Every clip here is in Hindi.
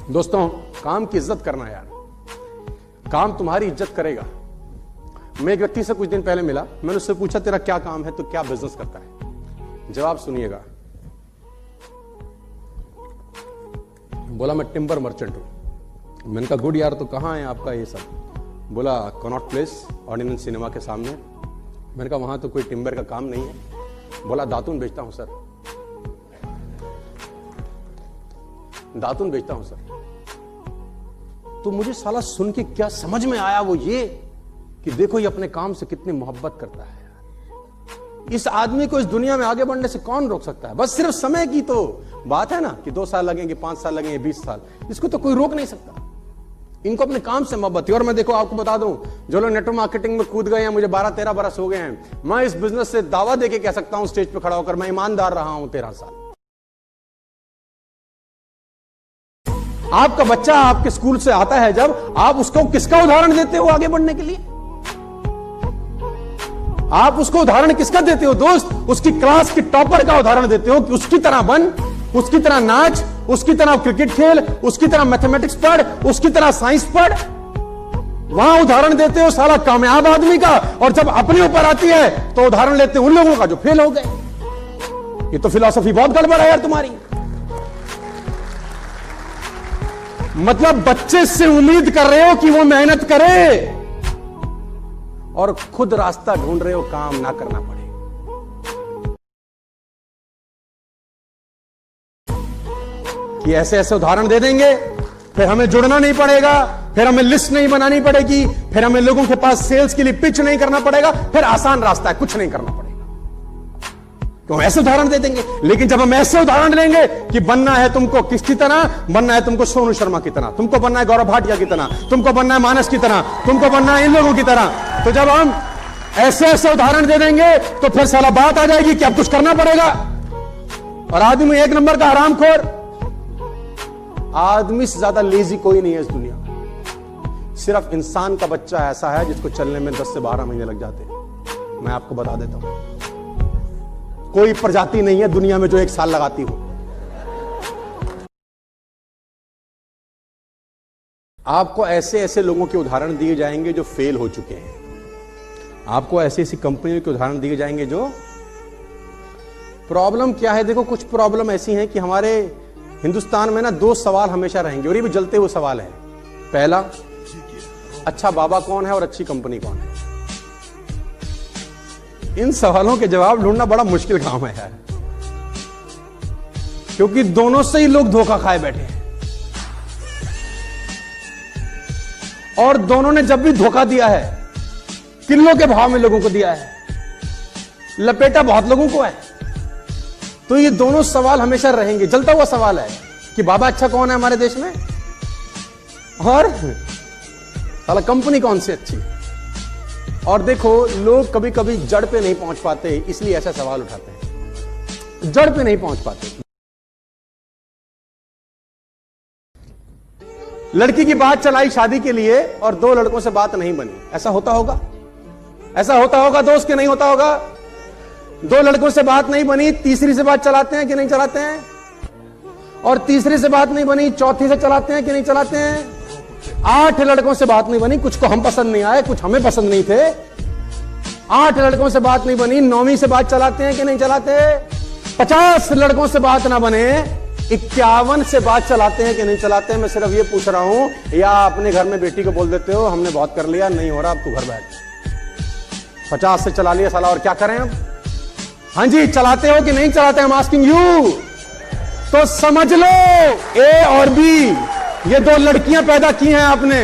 दोस्तों, काम की इज्जत करना यार, काम तुम्हारी इज्जत करेगा। मैं एक व्यक्ति से कुछ दिन पहले मिला, मैंने उससे पूछा तेरा क्या काम है, तो क्या बिजनेस करता है? जवाब सुनिएगा। बोला मैं टिम्बर मर्चेंट हूं। मैंने कहा गुड यार, तो कहां है आपका ये सब? बोला कनॉट प्लेस, ऑर्डिनेंस सिनेमा के सामने। मैंने कहा वहां तो कोई टिम्बर का काम नहीं है। बोला दातुन बेचता हूं सर, दातुन बेचता हूं सर। तो मुझे साला सुन के क्या समझ में आया, वो ये कि देखो ये अपने काम से कितनी मोहब्बत करता है यार। इस आदमी को इस दुनिया में आगे बढ़ने से कौन रोक सकता है? बस सिर्फ समय की तो बात है ना कि 2 साल लगेंगे, 5 साल लगेंगे, 20 साल, इसको तो कोई रोक नहीं सकता। इनको अपने काम से मोहब्बत है। और मैं देखो आपको बता दूं, जो लोग नेटवर्क मार्केटिंग में कूद गए हैं, मुझे 12-13 बरस हो गए हैं, मैं इस बिजनेस से दावा देके कह सकता हूं स्टेज पे खड़ा होकर, मैं ईमानदार रहा हूं 13 साल। आपका बच्चा आपके स्कूल से आता है, जब आप उसको किसका उदाहरण देते हो आगे बढ़ने के लिए? आप उसको उदाहरण किसका देते हो दोस्त? उसकी क्लास की टॉपर का उदाहरण देते हो कि उसकी तरह बन, उसकी तरह नाच, उसकी तरह क्रिकेट खेल, उसकी तरह मैथमेटिक्स पढ़, उसकी तरह साइंस पढ़। वहां उदाहरण देते हो साला कामयाब आदमी का, और जब अपने ऊपर आती है तो उदाहरण लेते हो उन लोगों का जो फेल हो गए। ये तो फिलॉसफी बहुत गड़बड़ है यार तुम्हारी। मतलब बच्चे से उम्मीद कर रहे हो कि वो मेहनत करे, और खुद रास्ता ढूंढ रहे हो काम ना करना पड़े। कि ऐसे ऐसे उदाहरण दे देंगे, फिर हमें जुड़ना नहीं पड़ेगा, फिर हमें लिस्ट नहीं बनानी पड़ेगी, फिर हमें लोगों के पास सेल्स के लिए पिच नहीं करना पड़ेगा, फिर आसान रास्ता है, कुछ नहीं करना पड़ेगा। तो ऐसे उदाहरण दे देंगे। लेकिन जब हम ऐसे उदाहरण लेंगे कि बनना है तुमको किसकी तरह, बनना है तुमको सोनू शर्मा की तरह, तुमको बनना है गौरव भाटिया की तरह, तुमको बनना है मानस की तरह, तुमको बनना है इन लोगों की तरह, तो जब हम ऐसे ऐसे उदाहरण दे देंगे तो फिर साला बात आ जाएगी कि अब कुछ करना पड़ेगा। और आदमी एक नंबर का हरामखोर, आदमी से ज्यादा लेजी कोई नहीं है इस दुनिया में। सिर्फ इंसान का बच्चा ऐसा है जिसको चलने में 10 से 12 महीने लग जाते हैं। मैं आपको बता देता हूं, कोई प्रजाति नहीं है दुनिया में जो 1 साल लगाती हो। आपको ऐसे ऐसे लोगों के उदाहरण दिए जाएंगे जो फेल हो चुके हैं। आपको ऐसी ऐसी कंपनियों के उदाहरण दिए जाएंगे जो, प्रॉब्लम क्या है देखो, कुछ प्रॉब्लम ऐसी हैं कि हमारे हिंदुस्तान में ना 2 सवाल हमेशा रहेंगे, और ये भी जलते हुए सवाल है। पहला, अच्छा बाबा कौन है और अच्छी कंपनी कौन है? इन सवालों के जवाब ढूंढना बड़ा मुश्किल काम है यार, क्योंकि दोनों से ही लोग धोखा खाए बैठे हैं। और दोनों ने जब भी धोखा दिया है, किलो के भाव में लोगों को दिया है, लपेटा बहुत लोगों को है। तो ये दोनों सवाल हमेशा रहेंगे। जलता हुआ सवाल है कि बाबा अच्छा कौन है हमारे देश में, और साला कंपनी कौन सी अच्छी। और देखो, लोग कभी कभी जड़ पे नहीं पहुंच पाते, इसलिए ऐसा सवाल उठाते हैं। जड़ पे नहीं पहुंच पाते। लड़की की बात चलाई शादी के लिए, और 2 लड़कों से बात नहीं बनी। ऐसा होता होगा? ऐसा होता होगा दोस्त के नहीं होता होगा? 2 लड़कों से बात नहीं बनी, तीसरी से बात चलाते हैं कि नहीं चलाते हैं? और तीसरी से बात नहीं बनी, चौथी से चलाते हैं कि नहीं चलाते हैं? 8 लड़कों से बात नहीं बनी, कुछ को हम पसंद नहीं आए, कुछ हमें पसंद नहीं थे। 8 लड़कों से बात नहीं बनी, 9वीं से बात चलाते हैं कि नहीं चलाते? 50 लड़कों से बात ना बने, 51 से बात चलाते हैं कि नहीं चलाते? मैं सिर्फ ये पूछ रहा हूं, या अपने घर में बेटी को बोल देते हो हमने बहुत कर लिया, नहीं हो रहा, अब तू घर बैठ। 50 से चला लिया साला, और क्या करें अब? हाँ जी, चलाते हो कि नहीं चलाते? I'm asking you। तो समझ लो, ए और बी, ये 2 लड़कियां पैदा की हैं आपने,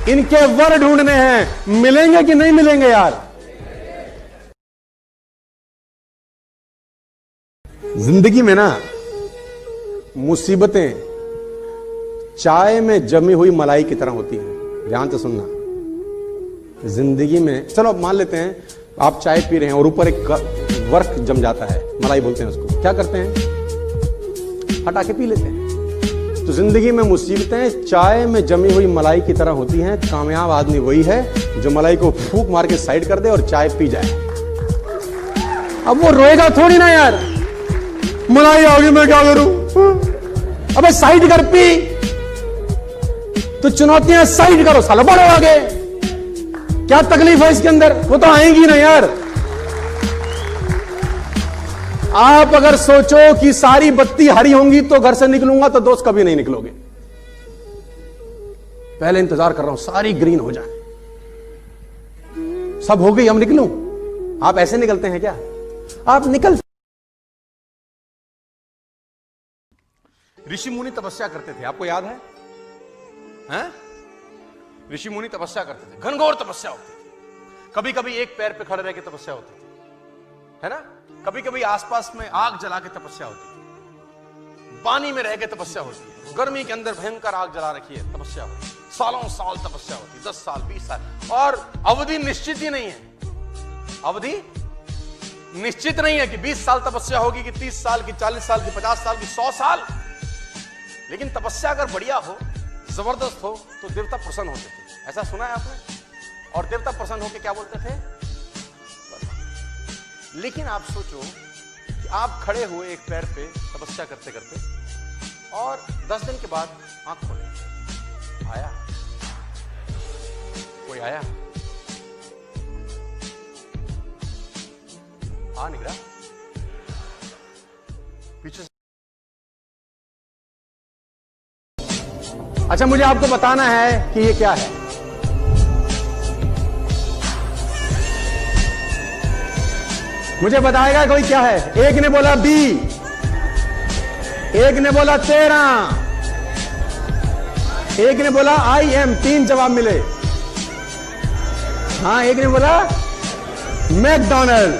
इनके वर ढूंढने हैं। मिलेंगे कि नहीं मिलेंगे यार? जिंदगी में ना मुसीबतें चाय में जमी हुई मलाई की तरह होती हैं। ध्यान से सुनना। जिंदगी में, चलो मान लेते हैं आप चाय पी रहे हैं और ऊपर एक वर्क जम जाता है, मलाई बोलते हैं उसको। क्या करते हैं? हटा के पी लेते हैं। तो जिंदगी में मुसीबतें चाय में जमी हुई मलाई की तरह होती हैं। कामयाब आदमी वही है जो मलाई को फूंक मार के साइड कर दे और चाय पी जाए। अब वो रोएगा थोड़ी ना यार, मलाई आ गई मैं क्या करूं, अबे साइड कर पी, तो चुनौतियां साइड करो सालो, बढ़ो आगे। क्या तकलीफ है इसके अंदर? वो तो आएंगी ना यार। आप अगर सोचो कि सारी बत्ती हरी होंगी तो घर से निकलूंगा, तो दोस्त कभी नहीं निकलोगे। पहले इंतजार कर रहा हूं सारी ग्रीन हो जाए, सब हो गई, हम निकलूं। आप ऐसे निकलते हैं क्या? आप निकल। ऋषि मुनि तपस्या करते थे, आपको याद है? हैं? ऋषि मुनि तपस्या करते थे, घनघोर तपस्या होती थी। कभी कभी एक पैर पे खड़े रह के तपस्या होती थी, है ना? कभी कभी आसपास में आग जला के तपस्या होती थी, पानी में रह के तपस्या होती है, गर्मी के अंदर भयंकर आग जला रखी है, तपस्या होती है, सालों साल तपस्या होती है, 10 साल 20 साल, और अवधि निश्चित ही नहीं है। अवधि निश्चित नहीं है कि 20 साल तपस्या होगी, कि 30 साल की, 40 साल की, 50 साल की, 100 साल। लेकिन तपस्या अगर बढ़िया हो, जबरदस्त हो, तो देवता प्रसन्न होते थे। ऐसा सुना है आपने? और देवता प्रसन्न होकर क्या बोलते थे? लेकिन आप सोचो कि आप खड़े हुए एक पैर पे तपस्या करते करते, और 10 दिन के बाद आंख खोले, आया कोई? आया? आ निकला पीछे से। अच्छा, मुझे आपको बताना है कि ये क्या है। मुझे बताएगा कोई क्या है? एक ने बोला बी, एक ने बोला 13, एक ने बोला IM, 3 जवाब मिले। हाँ, एक ने बोला मैकडॉनल्ड,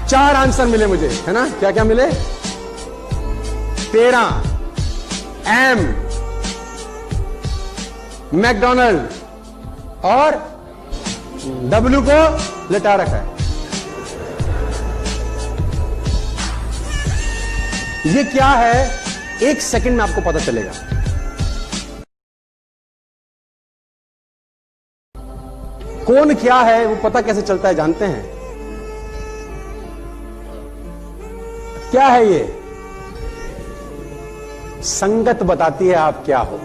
4 आंसर मिले मुझे, है ना? क्या क्या मिले? 13, M, मैकडॉनल्ड, और W को लिटा रखा है। ये क्या है? 1 सेकंड में आपको पता चलेगा। कौन क्या है वो पता कैसे चलता है जानते हैं? क्या है ये? संगत बताती है आप क्या हो।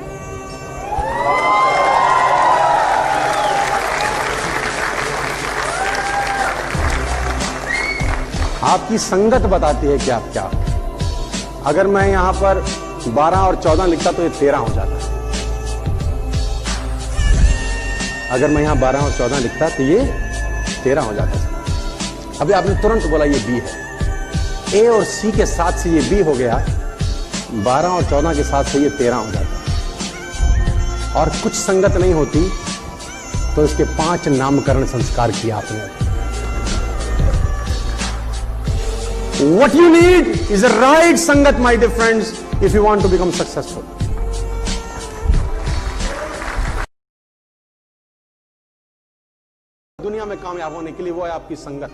आपकी संगत बताती है कि आप क्या हो। अगर मैं यहां पर 12 और 14 लिखता तो ये 13 हो जाता है। अगर मैं यहां 12 और 14 लिखता तो ये 13 हो जाता है। अभी आपने तुरंत बोला ये बी है। ए और सी के साथ से ये बी हो गया, 12 और 14 के साथ से ये 13 हो जाता है। और कुछ संगत नहीं होती तो इसके 5 नामकरण संस्कार किया आपने। What you need is a right sangat, my dear friends, if you want to become successful. दुनिया में कामयाब होने के लिए वो है आपकी संगत।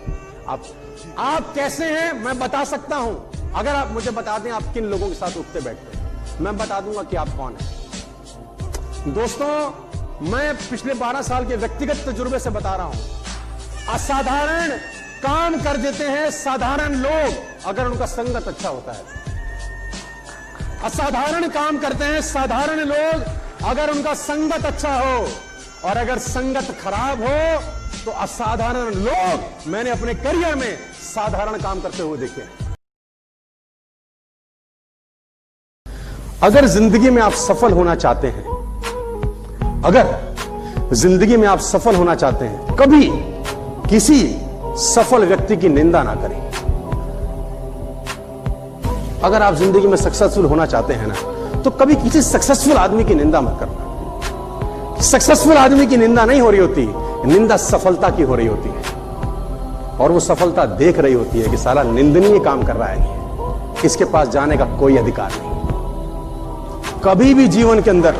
आप कैसे हैं मैं बता सकता हूं। अगर आप मुझे बता दें आप किन लोगों के साथ उठते बैठते हैं, मैं बता दूंगा कि आप कौन हैं। दोस्तों, मैं पिछले 12 साल के व्यक्तिगत तजुर्बे से बता रहा हूं। असाधारण काम कर देते हैं साधारण लोग अगर उनका संगत अच्छा होता है। असाधारण काम करते हैं साधारण लोग अगर उनका संगत अच्छा हो, और अगर संगत खराब हो तो असाधारण लोग मैंने अपने करियर में साधारण काम करते हुए देखे हैं। अगर जिंदगी में आप सफल होना चाहते हैं, अगर जिंदगी में आप सफल होना चाहते हैं, कभी किसी सफल व्यक्ति की निंदा ना करें। अगर आप जिंदगी में सक्सेसफुल होना चाहते हैं ना, तो कभी किसी सक्सेसफुल आदमी की निंदा मत करना। सक्सेसफुल आदमी की निंदा नहीं हो रही होती, निंदा सफलता की हो रही होती है। और वो सफलता देख रही होती है कि साला निंदनीय काम कर रहा है, इसके पास जाने का कोई अधिकार नहीं। कभी भी जीवन के अंदर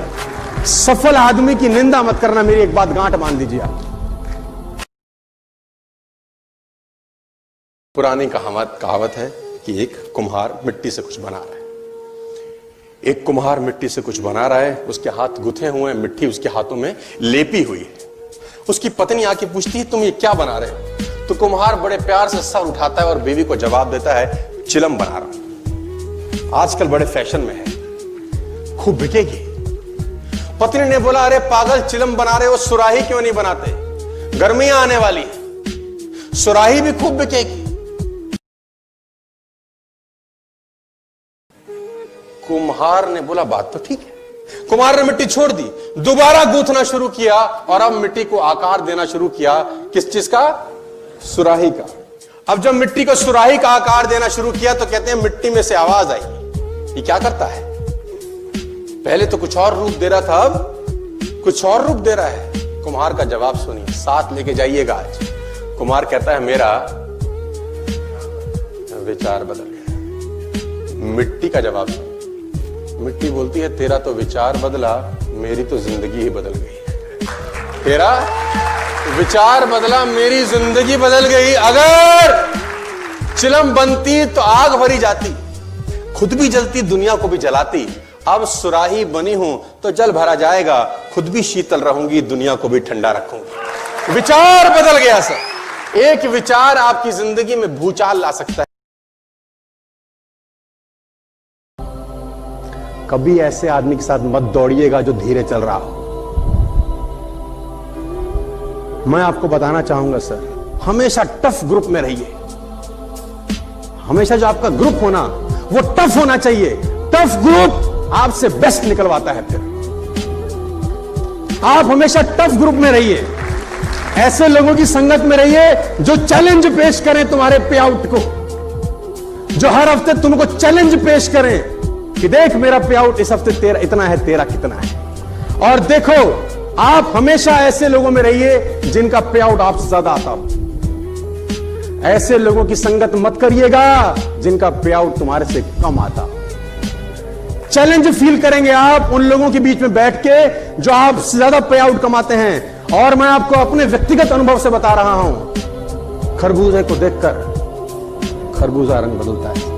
सफल आदमी की निंदा मत करना। मेरी एक बात गांठ मान लीजिए आप। पुरानी कहावत है कि एक कुम्हार मिट्टी से कुछ बना रहा है। एक कुम्हार मिट्टी से कुछ बना रहा है, उसके हाथ गुथे हुए हैं, मिट्टी उसके हाथों में लेपी हुई है। उसकी पत्नी आके पूछती है तुम ये क्या बना रहे हो? तो कुम्हार बड़े प्यार से सर उठाता है और बीवी को जवाब देता है चिलम बना रहा हूं, आजकल बड़े फैशन में है, खूब बिकेगी। पत्नी ने बोला, अरे पागल, चिलम बना रहे हो, सुराही क्यों नहीं बनाते? गर्मियां आने वाली है, सुराही भी खूब बिकेगी। कुम्हार ने बोला, बात तो ठीक है। कुम्हार ने मिट्टी छोड़ दी, दोबारा गूंथना शुरू किया और अब मिट्टी को आकार देना शुरू किया। किस चीज का? सुराही का। अब जब मिट्टी को सुराही का आकार देना शुरू किया तो कहते हैं मिट्टी में से आवाज आई। ये क्या करता है? पहले तो कुछ और रूप दे रहा था, अब कुछ और रूप दे रहा है। कुम्हार का जवाब सुनिए, साथ लेके जाइएगा आज। कुम्हार कहता है, मेरा विचार बदल गया। मिट्टी का जवाब सुनिए। मिट्टी बोलती है, तेरा तो विचार बदला, मेरी तो जिंदगी ही बदल गई। तेरा विचार बदला, मेरी जिंदगी बदल गई। अगर चिलम बनती तो आग भरी जाती, खुद भी जलती, दुनिया को भी जलाती। अब सुराही बनी हूं तो जल भरा जाएगा, खुद भी शीतल रहूंगी, दुनिया को भी ठंडा रखूंगी। विचार बदल गया सर। एक विचार आपकी जिंदगी में भूचाल ला सकता है। कभी ऐसे आदमी के साथ मत दौड़िएगा जो धीरे चल रहा हो। मैं आपको बताना चाहूंगा सर, हमेशा टफ ग्रुप में रहिए। हमेशा जो आपका ग्रुप होना वो टफ होना चाहिए। टफ ग्रुप आपसे बेस्ट निकलवाता है। फिर आप हमेशा टफ ग्रुप में रहिए, ऐसे लोगों की संगत में रहिए जो चैलेंज पेश करें तुम्हारे पे आउट को, जो हर हफ्ते तुमको चैलेंज पेश करें कि देख मेरा पे आउट इस हफ्ते तेरा इतना है, तेरा कितना है। और देखो, आप हमेशा ऐसे लोगों में रहिए जिनका पे आउट आपसे ज्यादा आता हो। ऐसे लोगों की संगत मत करिएगा जिनका पे आउट तुम्हारे से कम आता हो। चैलेंज फील करेंगे आप उन लोगों के बीच में बैठ के जो आपसे ज्यादा पे आउट कमाते हैं। और मैं आपको अपने व्यक्तिगत अनुभव से बता रहा हूं, खरबूजे को देखकर खरबूजा रंग बदलता है।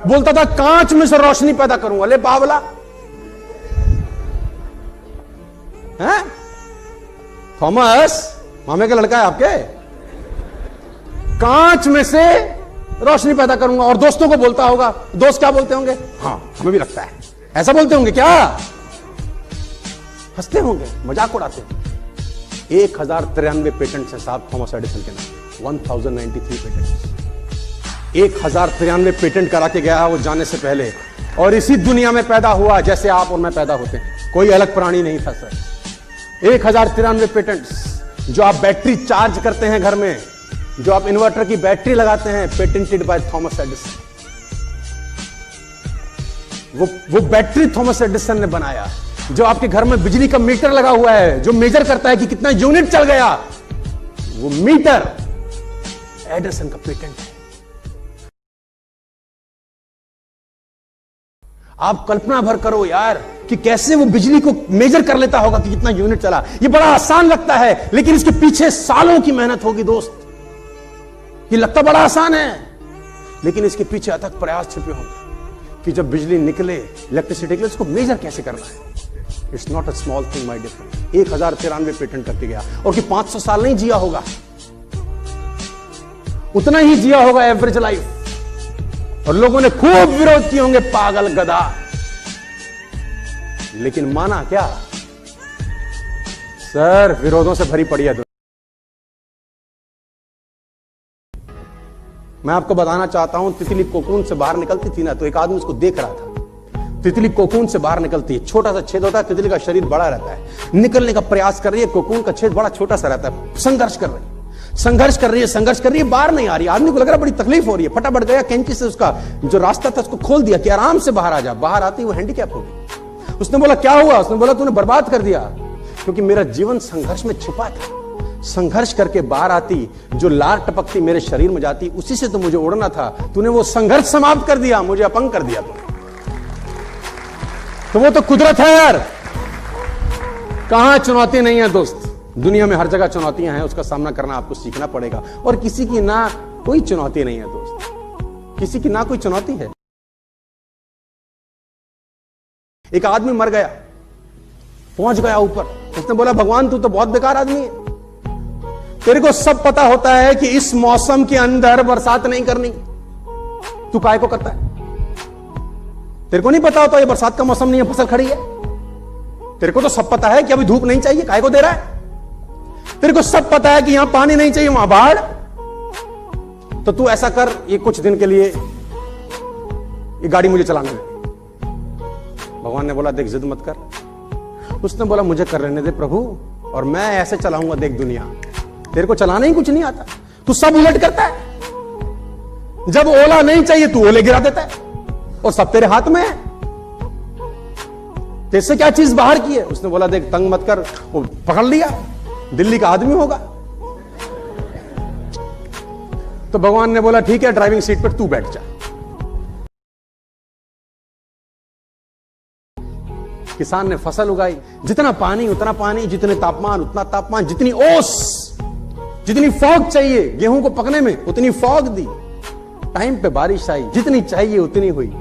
बोलता था, कांच में से रोशनी पैदा करूंगा। ले बावला है, थॉमस मामे का लड़का है आपके। कांच में से रोशनी पैदा करूंगा। और दोस्तों को बोलता होगा, दोस्त क्या बोलते होंगे? हाँ, हमें भी लगता है ऐसा बोलते होंगे क्या? हंसते होंगे, मजाक उड़ाते होंगे। 1093 पेटेंट्स हैं साहब थॉमस एडिसन के नाम। 1093 पेटेंट्स। 1093 पेटेंट करा के गया है वो जाने से पहले। और इसी दुनिया में पैदा हुआ जैसे आप और मैं पैदा होते हैं, कोई अलग प्राणी नहीं था सर। 1093 पेटेंट्स। जो आप बैटरी चार्ज करते हैं घर में, जो आप इन्वर्टर की बैटरी लगाते हैं, पेटेंटेड बाय थॉमस एडिसन। वो बैटरी थॉमस एडिसन ने बनाया। जो आपके घर में बिजली का मीटर लगा हुआ है, जो मेजर करता है कि कितना यूनिट चल गया, वो मीटर एडिसन का पेटेंट है। आप कल्पना भर करो यार कि कैसे वो बिजली को मेजर कर लेता होगा कि कितना यूनिट चला। ये बड़ा आसान लगता है, लेकिन इसके पीछे सालों की मेहनत होगी दोस्त। ये लगता बड़ा आसान है, लेकिन इसके पीछे अथक प्रयास छिपे होंगे कि जब बिजली निकले, इलेक्ट्रिसिटी निकले, उसको मेजर कैसे करना है। It's not a small thing my dear friend. 1093 patent करके गया, और कि 500 साल नहीं जिया होगा, उतना ही जिया होगा एवरेज लाइफ। और लोगों ने खूब विरोध किए होंगे, पागल गधा, लेकिन माना क्या सर? विरोधों से भरी पड़ी है। मैं आपको बताना चाहता हूं, तितली कोकून से बाहर निकलती थी ना, तो एक आदमी उसको देख रहा था। तितली कोकून से बाहर निकलती है, छोटा सा छेद होता है, तितली का शरीर बड़ा रहता है, निकलने का प्रयास कर रही है, कोकून का छेद बड़ा छोटा सा रहता है, संघर्ष कर रही है, संघर्ष कर रही है, बाहर नहीं आ रही। आदमी को लग रहा है बड़ी तकलीफ हो रही है, फटाफट गया कैंची से उसका जो रास्ता था उसको खोल दिया कि आराम से बाहर आ जा। बाहर आती वो हैंडीकैप हो गई। उसने बोला, क्या हुआ? उसने बोला, तूने बर्बाद कर दिया, क्योंकि मेरा जीवन संघर्ष में छिपा था। संघर्ष करके बाहर आती, जो लार टपकती मेरे शरीर में जाती, उसी से तो मुझे उड़ना था। तूने वो संघर्ष समाप्त कर दिया, मुझे अपंग कर दिया तूने। तो वो तो कुदरत है यार, कहां चुनौती नहीं है दोस्त। दुनिया में हर जगह चुनौतियां हैं, उसका सामना करना आपको सीखना पड़ेगा। और किसी की ना कोई चुनौती नहीं है दोस्त, किसी की ना कोई चुनौती है। एक आदमी मर गया, पहुंच गया ऊपर। उसने बोला, भगवान तू तो बहुत बेकार आदमी है, तेरे को सब पता होता है कि इस मौसम के अंदर बरसात नहीं करनी, तू काय को करता है? तेरे को नहीं पता होता ये बरसात का मौसम नहीं है, फसल खड़ी है। तेरे को तो सब पता है कि अभी धूप नहीं चाहिए, काय को दे रहा है? तेरे को सब पता है कि यहां पानी नहीं चाहिए, वहां बाढ़। तो तू ऐसा कर, ये कुछ दिन के लिए ये गाड़ी मुझे चलाने दे। भगवान ने बोला देख जिद मत कर। उसने बोला मुझे कर रहने दे प्रभु, और मैं ऐसे चलाऊंगा देख दुनिया। तेरे को चलाना ही कुछ नहीं आता, तू सब उलट करता है। जब ओला नहीं चाहिए तू ओले गिरा देता है, और सब तेरे हाथ में है। तेरे क्या चीज बाहर की है? उसने बोला देख तंग मत कर, वो पकड़ लिया, दिल्ली का आदमी होगा। तो भगवान ने बोला ठीक है, ड्राइविंग सीट पर तू बैठ जा। किसान ने फसल उगाई, जितना पानी उतना पानी, जितने तापमान उतना तापमान, जितनी ओस, जितनी फॉग चाहिए गेहूं को पकने में उतनी फॉग दी, टाइम पे बारिश आई, जितनी चाहिए उतनी हुई।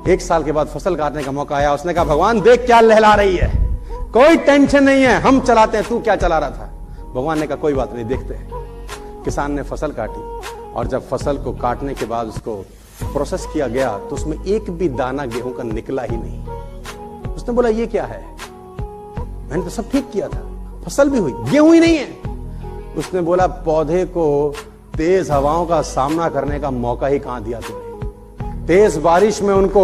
1 साल के बाद फसल काटने का मौका आया। उसने कहा भगवान देख क्या लहला रही है, कोई टेंशन नहीं है, हम चलाते हैं, तू क्या चला रहा था? भगवान ने कहा कोई बात नहीं, देखते हैं। किसान ने फसल काटी, और जब फसल को काटने के बाद उसको प्रोसेस किया गया तो उसमें एक भी दाना गेहूं का निकला ही नहीं। उसने बोला ये क्या है? मैंने तो सब ठीक किया था, फसल भी हुई, गेहूं ही नहीं है। उसने बोला पौधे को तेज हवाओं का सामना करने का मौका ही कहां दिया तूने? तेज बारिश में उनको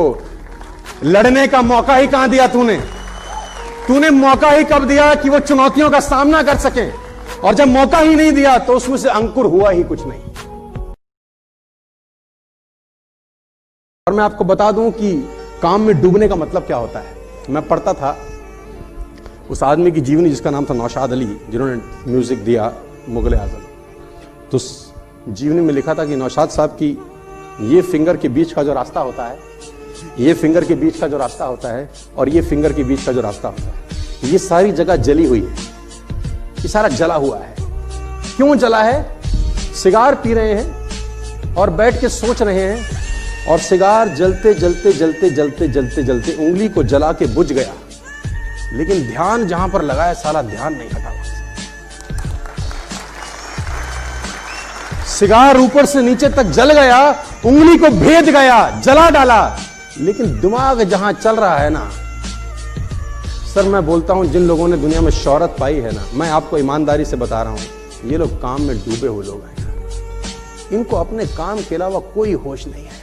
लड़ने का मौका ही कहां दिया तूने? तूने मौका ही कब दिया कि वो चुनौतियों का सामना कर सके? और जब मौका ही नहीं दिया तो उसमें से अंकुर हुआ ही कुछ नहीं। और मैं आपको बता दूं कि काम में डूबने का मतलब क्या होता है। मैं पढ़ता था उस आदमी की जीवनी जिसका नाम था नौशाद अली, जिन्होंने म्यूजिक दिया मुगल आजम। तो उस जीवनी में लिखा था कि नौशाद साहब की ये फिंगर के बीच का जो रास्ता होता है, ये फिंगर के बीच का जो रास्ता होता है, और ये फिंगर के बीच का जो रास्ता होता है, ये सारी जगह जली हुई है, ये सारा जला हुआ है। क्यों जला है? सिगार पी रहे हैं और बैठ के सोच रहे हैं, और सिगार जलते जलते जलते जलते जलते जलते उंगली को जला के बुझ गया, लेकिन ध्यान जहां पर लगा है सारा ध्यान नहीं हटा। सिगार ऊपर से नीचे तक जल गया, उंगली को भेद गया, जला डाला, लेकिन दिमाग जहां चल रहा है ना। सर मैं बोलता हूं जिन लोगों ने दुनिया में शोहरत पाई है ना, मैं आपको ईमानदारी से बता रहा हूं, ये लोग काम में डूबे हुए लोग हैं। इनको अपने काम के अलावा कोई होश नहीं है।